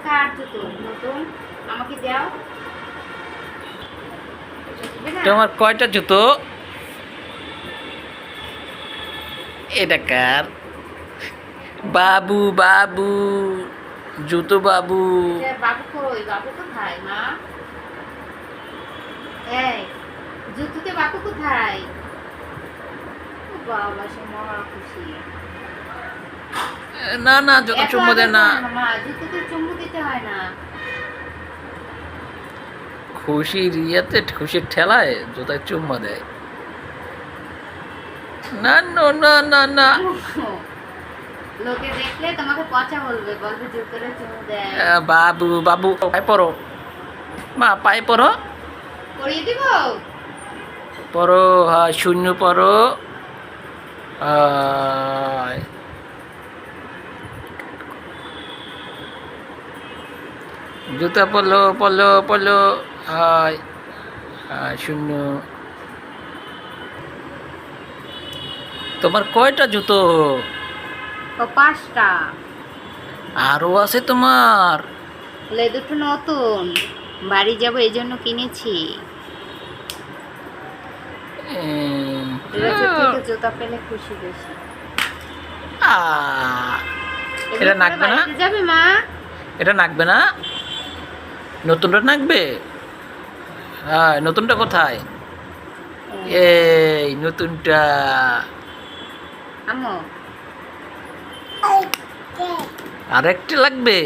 কার জুতো নতুন আমাকে দাও। তোমার কয়টা জুতো? এটা কার? বাবু বাবু, জুতো বাবু। বাবু কই? বাবু কোথায় মা? এই জুতোতে বাবু কোথায়? ও বাবা, সে মহা খুশি। না না, জুতো চুম্বু দেয় না। মা জুতোতে চুম্বু দিতে হয় না। খুশির ইয়েতে, খুশির ঠেলায় জুতায় চুম্মা দেয়। না না না না না। লোকে দেখলে তোমাকে পচা বলবে, বলবে জুতোরে চুমু দেয়। বাবু বাবু, পায়ে পড়ো মা, পায়ে পড়ো। পরিয়ে দিব। পড়ো, হয় শূন্য পড়ো। হয় জুতা পড়লো পড়লো পড়লো। হয় শূন্য। তোমার কয়টা জুতো? ও 5টা। আরো আছে তোমার? এই দুটো নতুন, বাড়ি যাব এই জন্য কিনেছি। ড্রেসের থেকে জুতা পেলে খুশি বেশি। এটা নাকবে না? বাড়িতে যাবে মা? এটা নাকবে না? নতুনটা নাকবে? হ্যাঁ, নতুনটা কোথায়? এই নতুনটা। আম্মু আর একটা লাগবে?